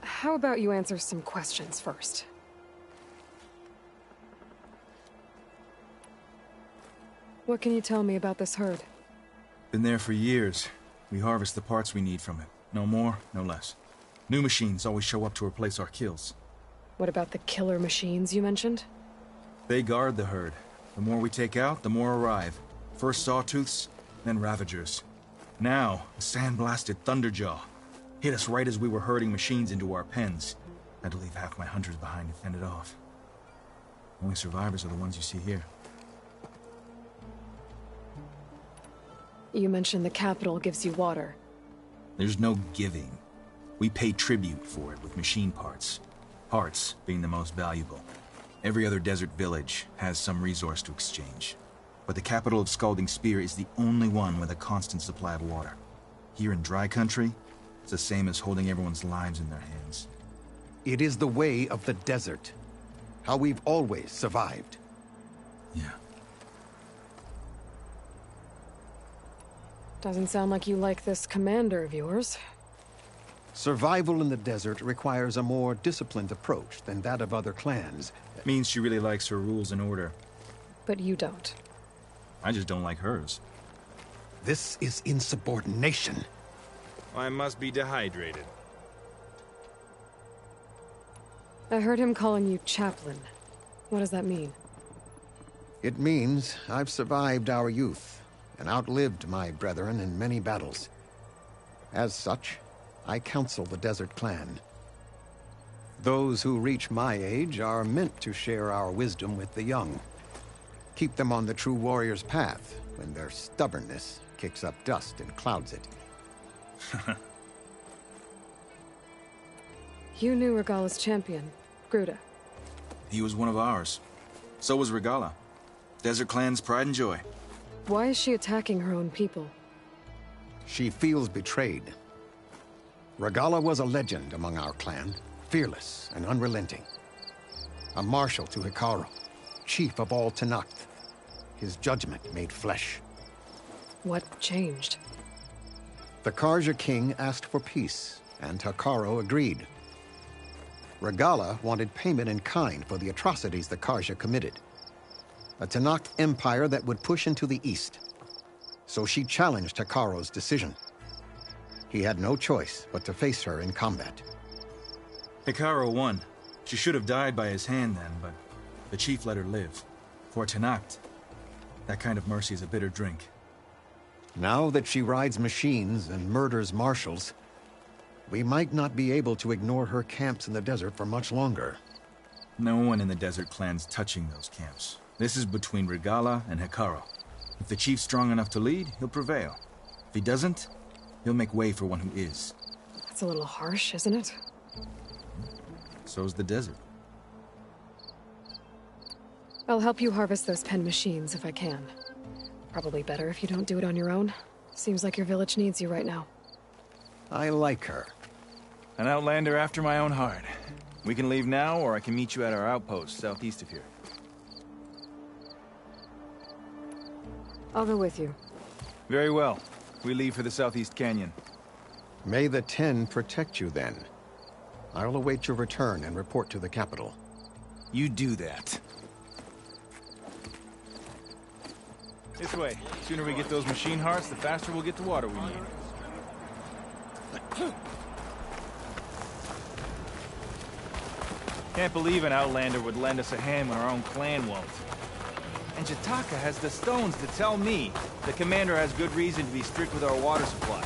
How about you answer some questions first? What can you tell me about this herd? Been there for years. We harvest the parts we need from it. No more, no less. New machines always show up to replace our kills. What about the killer machines you mentioned? They guard the herd. The more we take out, the more arrive. First Sawtooths, then Ravagers. Now, a sand-blasted Thunderjaw. Hit us right as we were herding machines into our pens. Had to leave half my hunters behind to fend it off. Only survivors are the ones you see here. You mentioned the capital gives you water. There's no giving. We pay tribute for it with machine parts. Parts being the most valuable. Every other desert village has some resource to exchange. But the capital of Scalding Spear is the only one with a constant supply of water. Here in dry country, it's the same as holding everyone's lives in their hands. It is the way of the desert. How we've always survived. Yeah. Doesn't sound like you like this commander of yours. Survival in the desert requires a more disciplined approach than that of other clans. Means she really likes her rules and order. But you don't. I just don't like hers. This is insubordination. I must be dehydrated. I heard him calling you chaplain. What does that mean? It means I've survived our youth and outlived my brethren in many battles. As such, I counsel the Desert Clan. Those who reach my age are meant to share our wisdom with the young. Keep them on the true warrior's path when their stubbornness kicks up dust and clouds it. You knew Regala's champion, Gruta. He was one of ours. So was Regala. Desert Clan's pride and joy. Why is she attacking her own people? She feels betrayed. Regala was a legend among our clan, fearless and unrelenting. A marshal to Hekarro, chief of all Tenakth. His judgment made flesh. What changed? The Karja king asked for peace, and Hekarro agreed. Regala wanted payment in kind for the atrocities the Karja committed. A Tenakth empire that would push into the east. So she challenged Hekarro's decision. He had no choice but to face her in combat. Hekarro won. She should have died by his hand then, but the chief let her live. For Tenakth, that kind of mercy is a bitter drink. Now that she rides machines and murders marshals, we might not be able to ignore her camps in the desert for much longer. No one in the Desert Clan's touching those camps. This is between Regala and Hekarro. If the chief's strong enough to lead, he'll prevail. If he doesn't, he'll make way for one who is. That's a little harsh, isn't it? So's the desert. I'll help you harvest those pen machines if I can. Probably better if you don't do it on your own. Seems like your village needs you right now. I like her. An outlander after my own heart. We can leave now, or I can meet you at our outpost southeast of here. I'll go with you. Very well. We leave for the Southeast Canyon. May the 10 protect you then. I'll await your return and report to the capital. You do that. This way. The sooner we get those machine hearts, the faster we'll get the water we need. Can't believe an Outlander would lend us a hand when our own clan won't. And Jataka has the stones to tell me the commander has good reason to be strict with our water supply.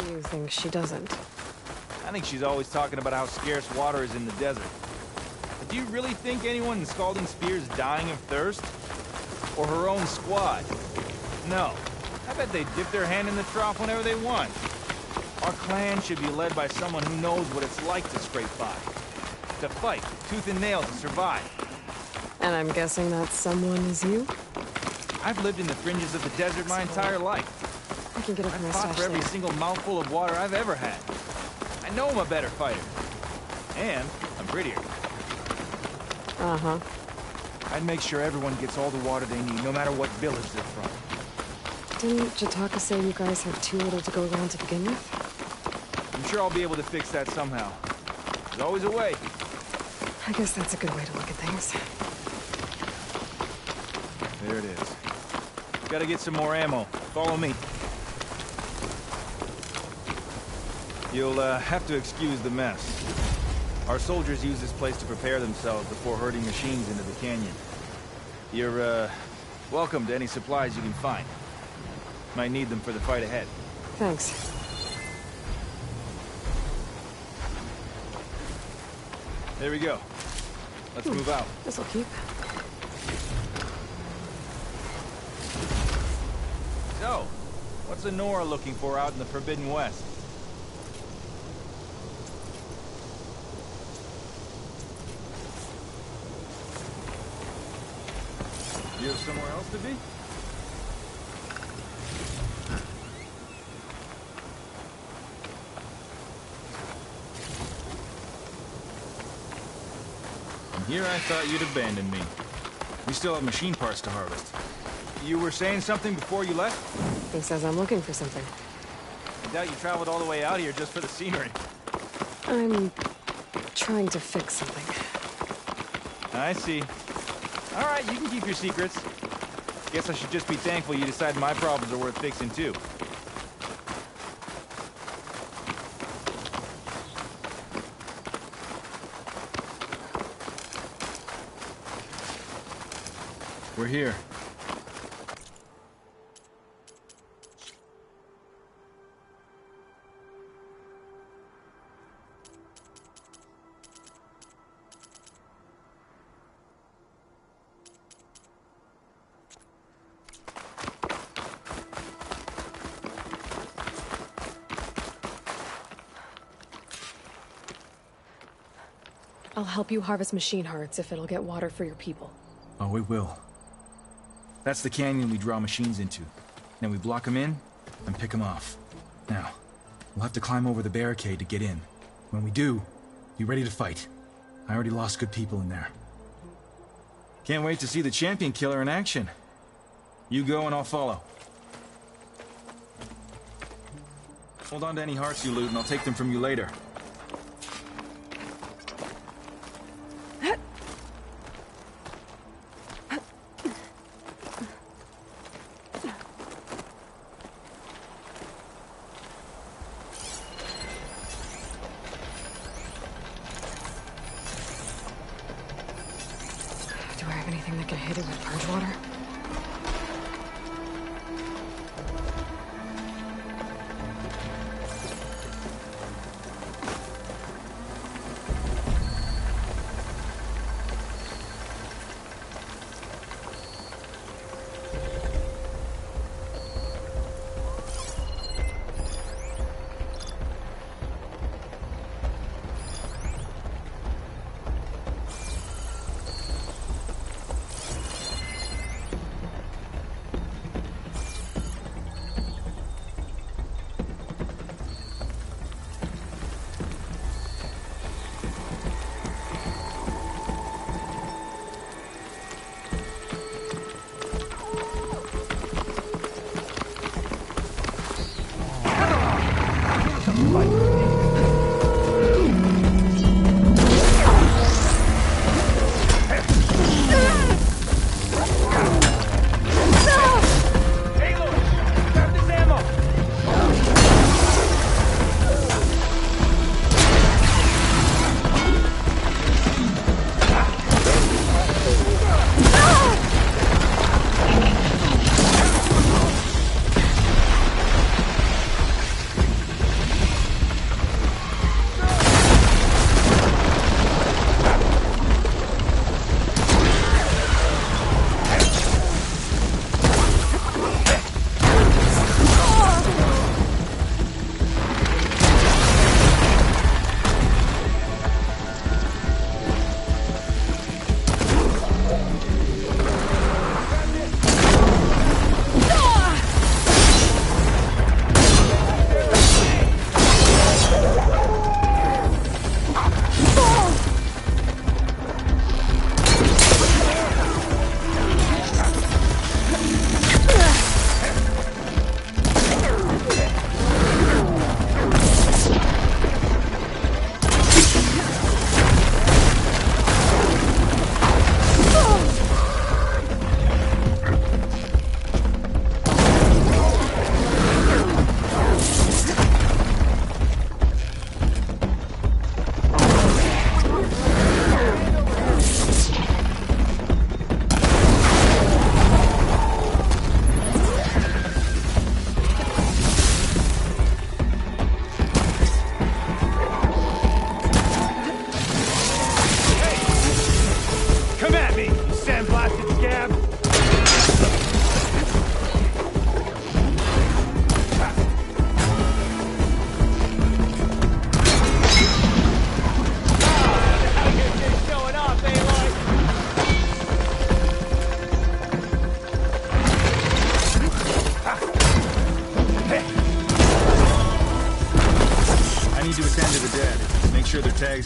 You think she doesn't? I think she's always talking about how scarce water is in the desert. But do you really think anyone in Scalding Spear is dying of thirst? Or her own squad? No. I bet they dip their hand in the trough whenever they want. Our clan should be led by someone who knows what it's like to scrape by. To fight, tooth and nail to survive. And I'm guessing that someone is you? I've lived in the fringes of the desert my entire life. I can get it from my I've fought stash for every there. single mouthful of water I've ever had. I know I'm a better fighter. And I'm prettier. Uh-huh. I'd make sure everyone gets all the water they need, no matter what village they're from. Didn't Jataka say you guys have too little to go around to begin with? I'm sure I'll be able to fix that somehow. There's always a way. I guess that's a good way to look at things. There it is. Gotta get some more ammo. Follow me. You'll have to excuse the mess. Our soldiers use this place to prepare themselves before herding machines into the canyon. You're, welcome to any supplies you can find. Might need them for the fight ahead. Thanks. There we go. Let's move out. This'll keep. So, what's Nora looking for out in the Forbidden West? You have somewhere else to be? And here I thought you'd abandon me. We still have machine parts to harvest. You were saying something before you left? He says I'm looking for something. I doubt you traveled all the way out here just for the scenery. I'm trying to fix something. I see. All right, you can keep your secrets. Guess I should just be thankful you decided my problems are worth fixing, too. We're here. I'll help you harvest machine hearts if it'll get water for your people. Oh, it will. That's the canyon we draw machines into. Then we block them in, and pick them off. Now, we'll have to climb over the barricade to get in. When we do, be ready to fight. I already lost good people in there. Can't wait to see the champion killer in action. You go and I'll follow. Hold on to any hearts you loot and I'll take them from you later. Do I have anything that can hit it with purge water?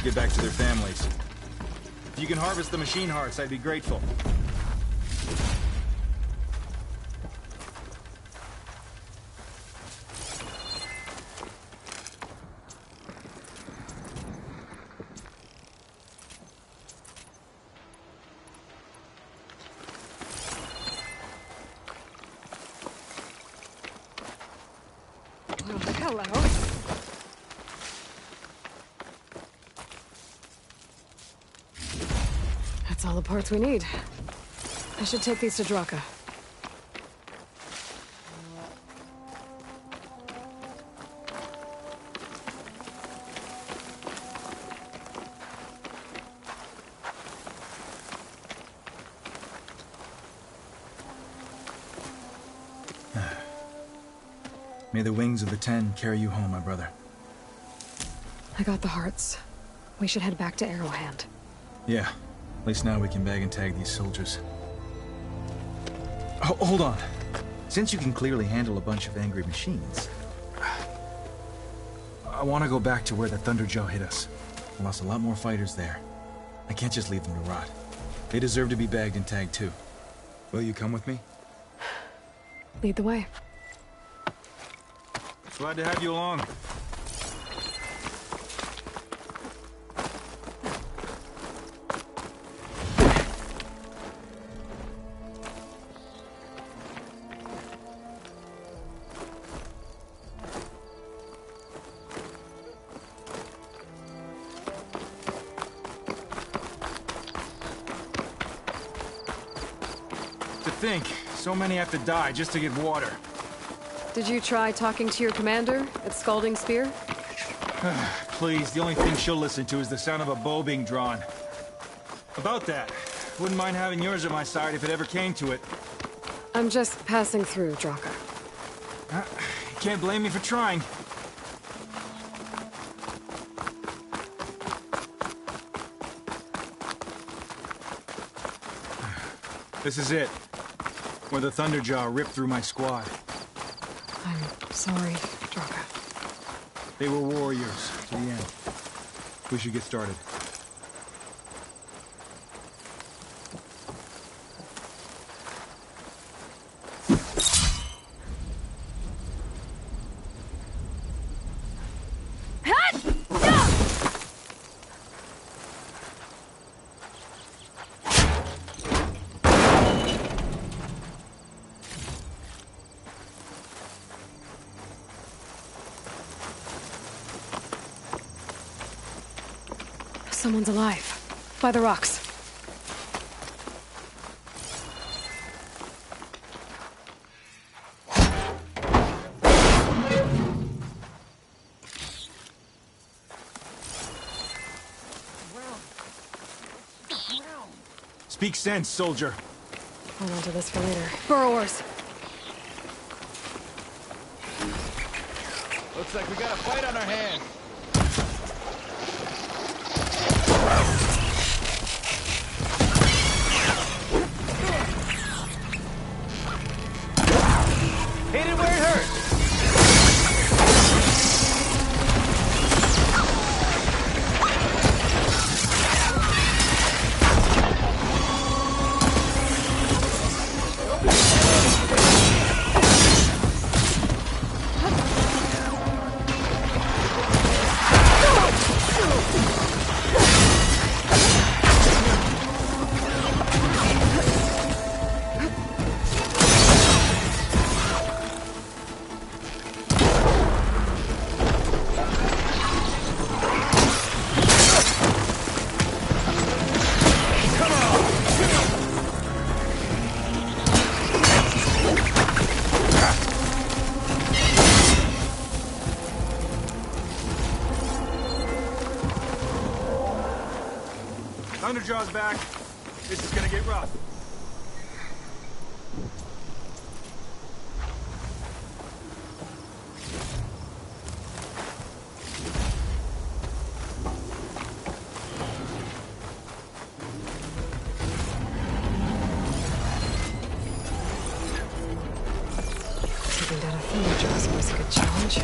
get back to their families. If you can harvest the machine hearts, I'd be grateful. Hello. That's all the parts we need. I should take these to Draka. May the wings of the Ten carry you home, my brother. I got the hearts. We should head back to Arrowhand. Yeah. At least now we can bag and tag these soldiers. Hold on. Since you can clearly handle a bunch of angry machines, I want to go back to where the Thunderjaw hit us. We lost a lot more fighters there. I can't just leave them to rot. They deserve to be bagged and tagged too. Will you come with me? Lead the way. Glad to have you along. To think, so many have to die just to get water. Did you try talking to your commander at Scalding Spear? Please, the only thing she'll listen to is the sound of a bow being drawn. About that, wouldn't mind having yours at my side if it ever came to it. I'm just passing through, Draka. Can't blame me for trying. This is it. Where the Thunderjaw ripped through my squad. I'm sorry, Draka. They were warriors to the end. We should get started. Someone's alive. By the rocks. Speak sense, soldier. Hold on to this for later. Burrowers! Looks like we got a fight on our hands. Hit it where it hurts! Thunderjaw's back. This is gonna get rough. Taking down a Thunderjaw is always a good challenge.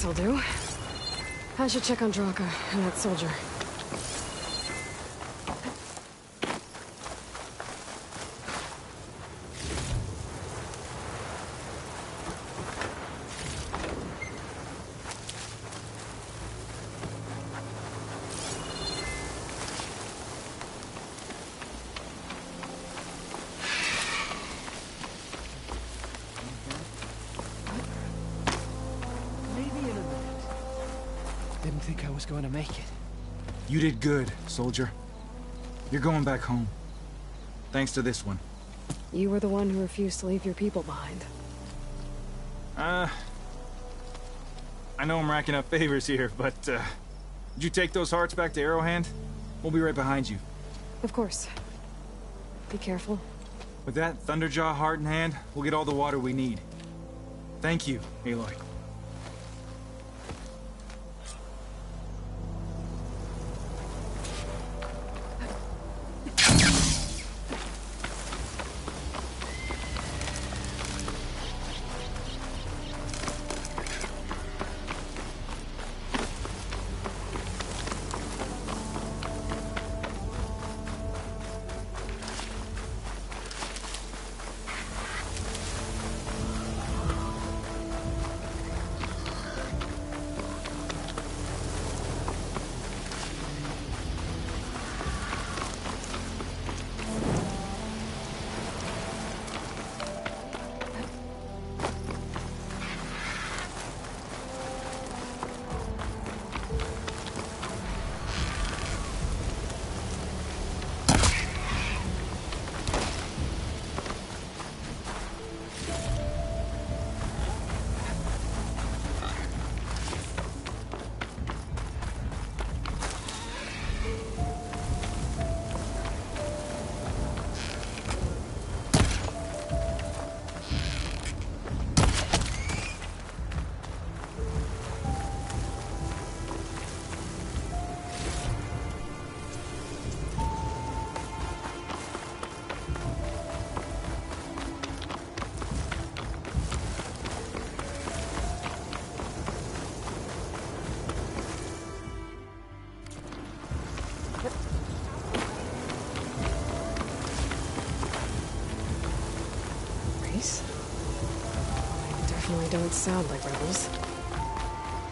This'll do. I should check on Draka and that soldier. Didn't think I was going to make it. You did good, soldier. You're going back home. Thanks to this one. You were the one who refused to leave your people behind. I know I'm racking up favors here, but, did you take those hearts back to Arrowhand? We'll be right behind you. Of course. Be careful. With that Thunderjaw heart in hand, we'll get all the water we need. Thank you, Aloy. Definitely don't sound like rebels.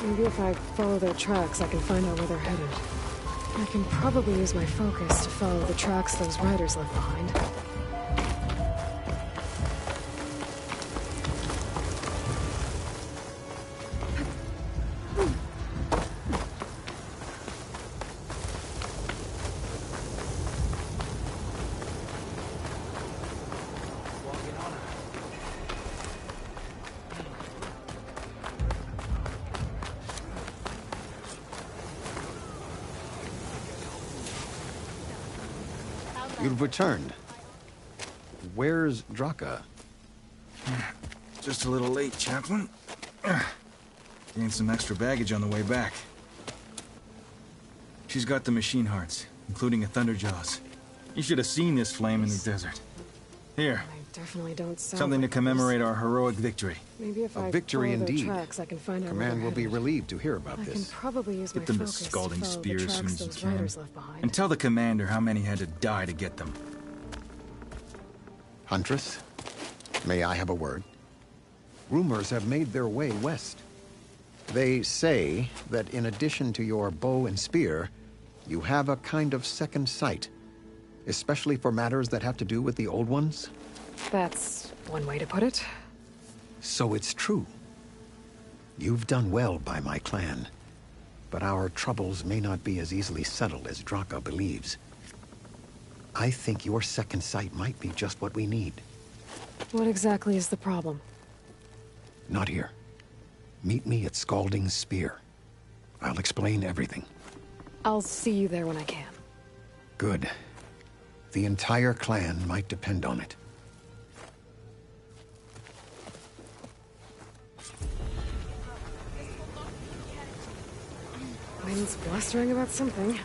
Maybe if I follow their tracks, I can find out where they're headed. I can probably use my focus to follow the tracks those riders left behind. You've returned. Where's Draka? Just a little late, Chaplain. Gained some extra baggage on the way back. She's got the machine hearts, including a Thunderjaws. You should have seen this flame in the desert. Here. I definitely don't sound something like to commemorate our heroic victory. Maybe if A I victory follow their indeed. tracks, I can find out where Command they're will be headed. relieved to hear about I can this. probably use my Get them to focus to scalding follow the spear as soon tracks as you those can. riders left behind. And tell the commander how many had to die to get them. Huntress, may I have a word? Rumors have made their way west. They say that in addition to your bow and spear, you have a kind of second sight, especially for matters that have to do with the old ones. That's one way to put it. So it's true. You've done well by my clan, but our troubles may not be as easily settled as Draka believes. I think your second sight might be just what we need. What exactly is the problem? Not here. Meet me at Scalding's Spear. I'll explain everything. I'll see you there when I can. Good. The entire clan might depend on it. Wind's blustering about something.